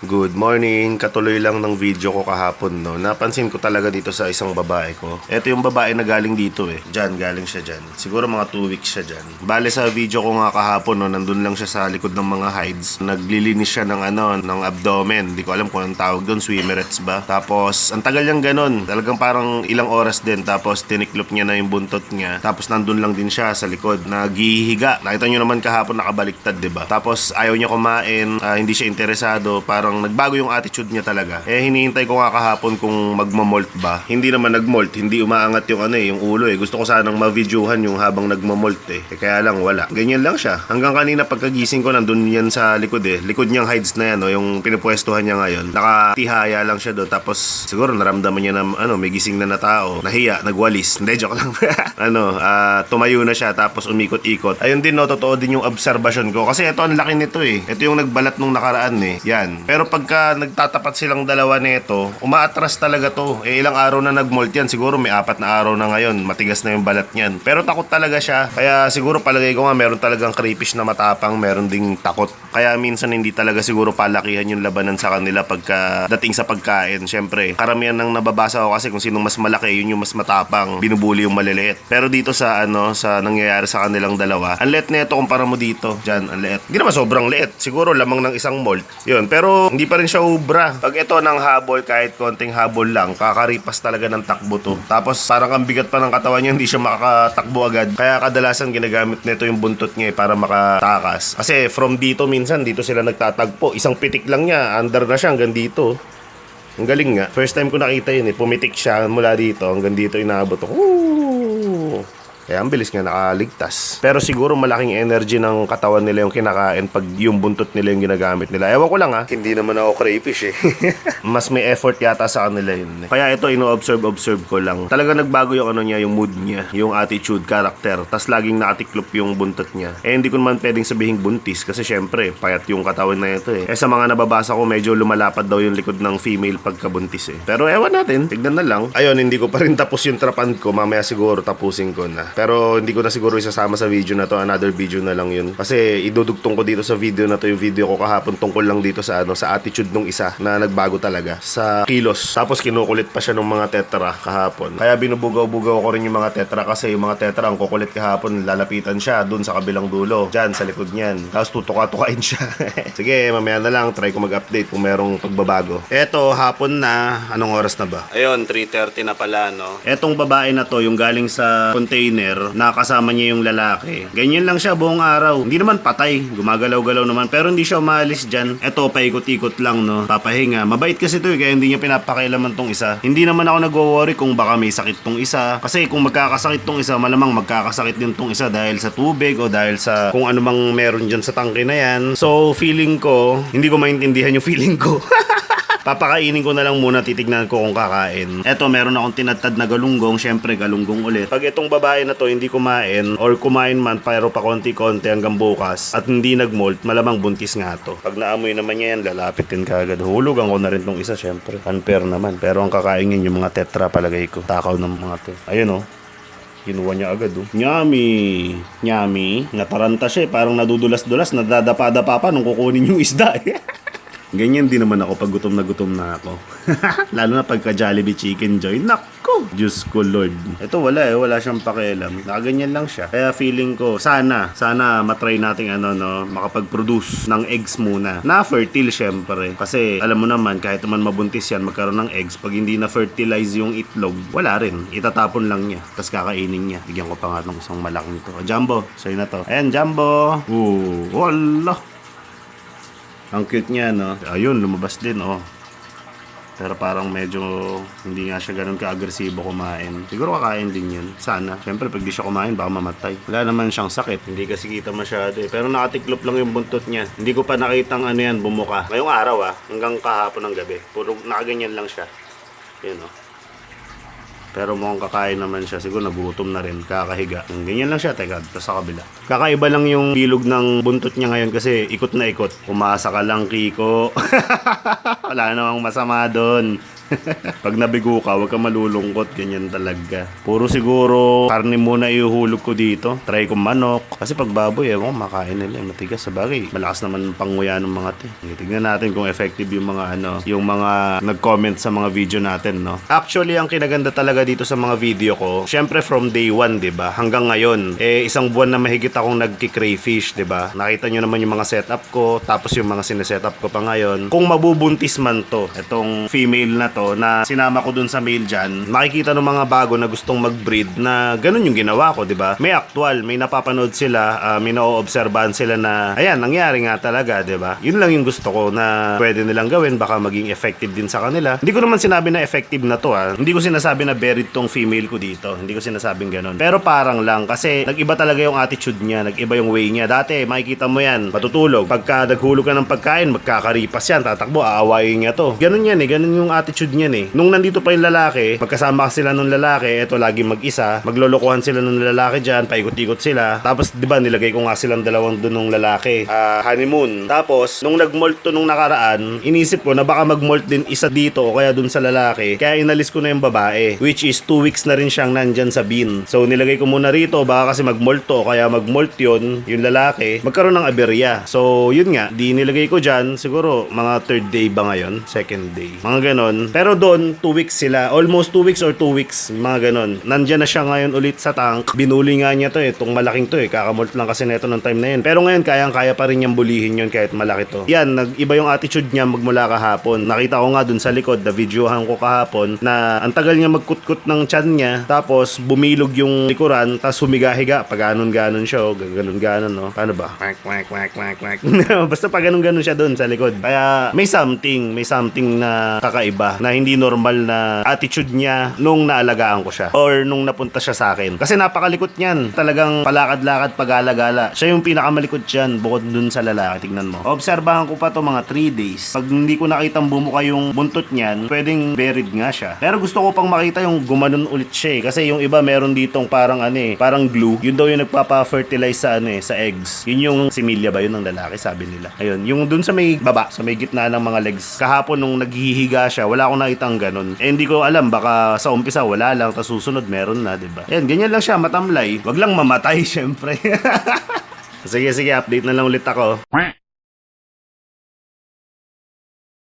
Good morning. Katuloy lang ng video ko kahapon, no. Napansin ko talaga dito sa isang babae ko. Ito yung babae na galing dito eh. Galing siya dyan. Siguro mga 2 weeks siya dyan. Bale sa video ko nga kahapon, no, nandun lang siya sa likod ng mga hides. Naglilinis siya ng ng abdomen. Hindi ko alam kung anong tawag doon, swimmerets ba? Tapos, ang tagal niyang ganun. Talagang parang ilang oras din. Tapos, tiniklop niya na yung buntot niya. Tapos, nandun lang din siya sa likod. Naghihiga. Nakita niyo naman kahapon nakabaliktad, diba? Tapos, ayaw niya kumain. Hindi siya interesado. Parang nagbago yung attitude niya talaga. Hinihintay ko nga kahapon kung magmamolt ba. Hindi naman nagmolt, hindi umaangat yung yung ulo eh. Gusto ko sanang ma-videohan yung habang nagmamolt eh. Kaya lang wala. Ganyan lang siya. Hanggang kanina pagkagising ko nandun yan sa likod eh. Likod niyang hides na yan, yung pinupwestuhan niya ngayon. Nakatihaya lang siya doon. Tapos siguro naramdaman niya na may gising na tao. Nahiya, nagwalis. Hindi, joke lang. Tumayo na siya tapos umikot-ikot. Ayun din no, totoo din yung obserbasyon ko. Kasi ito ang laki nito eh. Ito yung nagbalat nung nakaraan eh. Yan. Pero pagka nagtatapat silang dalawa nito, umaatras talaga to. Ilang araw na nagmolt yan. Siguro may 4 na araw na ngayon. Matigas na yung balat niyan. Pero takot talaga siya. Kaya siguro palagay ko nga meron talagang creepish na matapang. Meron ding takot. Kaya minsan hindi talaga siguro palakihan yung labanan sa kanila pagka dating sa pagkain. Siyempre, karamihan ng nababasa ko kasi kung sinong mas malaki, yun yung mas matapang. Binubuli yung maliliit. Pero dito sa sa nangyayari sa kanilang dalawa, ang liit na ito kumpara mo dito. Diyan, ang liit. Hindi naman sobrang liit. Siguro lamang ng isang molt. Yun. Pero hindi pa rin siya ubra. Pag ito ng habol, kahit konting habol lang, kakaripas talaga ng takbo to. Tapos parang ang bigat pa ng katawan niya, hindi siya makakatakbo agad. Kaya kadalasan ginagamit nito yung buntot niya para makatakas. Kasi from dito minsan, dito sila nagtatagpo. Isang pitik lang niya, under na siya hanggang dito. Ang galing nga. First time ko nakita yun eh. Pumitik siya mula dito hanggang dito inaabot ko. Kaya ang bilis nga nakaligtas. Pero siguro malaking energy ng katawan nila yung kinakain pag yung buntot nila yung ginagamit nila. Ewan ko lang hindi naman ako crayfish eh. Mas may effort yata sa kanila yun eh. Kaya ito ino-observe ko lang. Talaga nagbago yung niya, yung mood niya, yung attitude, character. Tas laging nakatiklop yung buntot niya. Hindi ko naman pwedeng sabihin buntis kasi syempre payat yung katawan na ito eh. Sa mga nababasa ko medyo lumalapad daw yung likod ng female pagkabuntis eh. Pero ewan natin, tignan na lang. Ayun, hindi ko pa rin tapos yung trapan ko. Mamaya siguro tapusin ko na. Pero hindi ko na siguro isasama sa video na to. Another video na lang yun. Kasi idudugtong ko dito sa video na to. Yung video ko kahapon tungkol lang dito sa sa attitude nung isa na nagbago talaga sa kilos. Tapos kinukulit pa siya ng mga tetra kahapon. Kaya binubugaw-bugaw ko rin yung mga tetra kasi yung mga tetra ang kukulit kahapon. Lalapitan siya dun sa kabilang dulo. Diyan sa likod niyan. Tapos tutuka-tukain siya. Sige, mamaya na lang. Try ko mag-update kung merong pagbabago. Eto, hapon na. Anong oras na ba? Ayun, 3:30 na pala, no? Etong babae na to, yung galing sa container, nakasama niya yung lalaki. Ganyan lang siya buong araw. Hindi naman patay. Gumagalaw-galaw naman. Pero hindi siya umalis dyan. Eto, paikot-ikot lang, no? Papahinga. Mabait kasi to kaya hindi niya pinapakailaman tong isa. Hindi naman ako nagwo-worry kung baka may sakit tong isa. Kasi kung magkakasakit tong isa, malamang magkakasakit din tong isa dahil sa tubig o dahil sa kung ano mang meron dyan sa tangke na yan. So, feeling ko, hindi ko maintindihan yung feeling ko. Papakainin ko na lang muna, titignan ko kung kakain. Eto, meron akong tinatad na galunggong. Syempre, galunggong ulit. Pag itong babae na to hindi kumain, or kumain man pero pa konti-konti hanggang bukas, at hindi nagmolt, malamang buntis nga to. Pag naamoy naman niya yan, lalapitin ka agad. Hulugan ko na rin tong isa, syempre. Unfair naman. Pero ang kakainin yung mga tetra palagay ko. Takaw ng mga to. Ayun kinuha niya agad Nyami. Nyami. Nataranta siya parang nadudulas-dulas. Nadadapa-dapa pa nung kukunin yung isda Ganyan din naman ako pag gutom na ako. Lalo na pagka Jollibee Chicken Joy. Nako! Diyos ko Lord. Ito wala siyang pakialam. Nakaganyan lang siya. Kaya feeling ko, sana matry nating makapag-produce ng eggs muna. Na fertile syempre. Kasi alam mo naman, kahit naman mabuntis yan, magkaroon ng eggs. Pag hindi na fertilize yung itlog, wala rin. Itatapon lang niya. Tapos kakainin niya. Bigyan ko pa nga ng isang malaking ito. Jumbo, sa'yo na to. Ayan, Jumbo. Wala. Ang cute niya, no? Ayun, lumabas din, Pero parang medyo hindi nga siya ganun ka-agresibo kumain. Siguro kakain din yun. Sana. Siyempre, pag di siya kumain, baka mamatay. Wala naman siyang sakit. Hindi kasi kita masyado Pero nakatiklop lang yung buntot niya. Hindi ko pa nakitang bumuka. Ngayong araw, hanggang kahapon ng gabi. Puro nakaganyan lang siya. Yun, Pero mukhang kakain naman siya. Siguro nagutom na rin. Kakahiga. Ganyan lang siya. Teka, tapos sa kabila. Kakaiba lang yung bilog ng buntot niya ngayon kasi ikot na ikot. Umasa ka lang, Kiko. Wala namang masama doon. Pag nabigo ka, huwag ka malulungkot. Ganyan talaga. Puro siguro karne muna ihuhulog ko dito. Try ko manok. Kasi pag baboy, makain nila. Matigas sa bagay. Malakas naman ang panguya ng mga te. Tignan natin kung effective yung mga yung mga nag-comment sa mga video natin, no? Actually, ang kinaganda talaga dito sa mga video ko, syempre from day 1, 'di ba? Hanggang ngayon, isang buwan na mahigit akong nagki-crayfish, 'di ba? Nakita nyo naman yung mga setup ko, tapos yung mga sinesetup ko pa ngayon. Kung mabubuntis man to, itong female na to, na sinama ko dun sa male dyan, makikita ng mga bago na gustong mag-breed na ganun yung ginawa ko, 'di ba? May actual, may napapanood sila, may na-oobserbahan sila na, ayan, nangyari nga talaga, 'di ba? Yun lang yung gusto ko na pwede nilang gawin, baka maging effective din sa kanila. Hindi ko naman sinabi na effective na to, ha. Hindi ko sinasabi na buried tong female ko dito. Hindi ko sinasabing ganun. Pero parang lang kasi nag-iba talaga yung attitude niya, nag-iba yung way niya. Dati makikita mo yan, matutulog. Pagka naghulog ka ng pagkain, magkakaripas yan, tatakbo, aawayin niya to. Ganun yan ganun yung attitude niyan Nung nandito pa yung lalaki, magkasama sila nung lalaki, eto lagi mag-isa, maglolokohan sila nung lalaki dyan, paikot-ikot sila. Tapos 'di ba nilagay ko nga silang dalawang dun nung lalaki, honeymoon. Tapos nung nag-molt to nung nakaraan, inisip ko na baka mag-molt din isa dito o kaya dun sa lalaki. Kaya inalis ko na yung babae, which is 2 weeks na rin siyang nandyan sa bin. So nilagay ko muna rito, baka kasi mag-molt to, kaya mag-molt yun, yung lalaki, magkaroon ng aberya. So yun nga, di nilagay ko dyan, siguro mga 3rd day ba ngayon? 2nd day. Mga ganon. Pero doon, 2 weeks sila. Almost 2 weeks or 2 weeks. Mga ganon. Nandyan na siya ngayon ulit sa tank. Binuli nga niya to itong malaking to Kakamolt lang kasi neto ng time na yun. Pero ngayon, kayang-kaya pa rin niyang bulihin yun kahit malaki to. Yan, nag-iba yung attitude niya magmula kahapon. Nakita ko nga dun sa likod, na-videohan ko kahapon, na ang tagal niya magkutkut ng tiyan niya, tapos bumilog yung likuran, tapos humiga-higa, pag ganon-ganon siya, ganon-ganon, no? Paano ba? Quack. Basta pag ganon-ganon siya dun sa likod. Kaya may something na kakaiba, na hindi normal na attitude niya nung naalagaan ko siya, or nung napunta siya sa akin. Kasi napakalikot niyan. Talagang palakad-lakad, pag-alagala. Siya yung pinakamalikot dyan, bukod dun sa lalaki. Tignan mo. Obserbahan ko pa to mga 3 days. Pag hindi ko nakitang bumuka yung buntot niyan, pwedeng buried nga siya. Pero gusto ko pang makita yung gumanon ulit siya Kasi yung iba meron ditong parang parang glue. Yun daw yung nagpapa-fertilize sa sa eggs. Yun yung similya ba yun ng lalaki, sabi nila. Ayun, yung dun sa may baba, sa may gitna ng mga legs. Kahapon nung naghihiga siya, wala akong nakitang ganun. Hindi ko alam, baka sa umpisa wala lang, tas susunod meron na, diba? Ayan, ganyan lang siya, matamlay. Wag lang mamatay, syempre. Sige, update na lang ulit ako.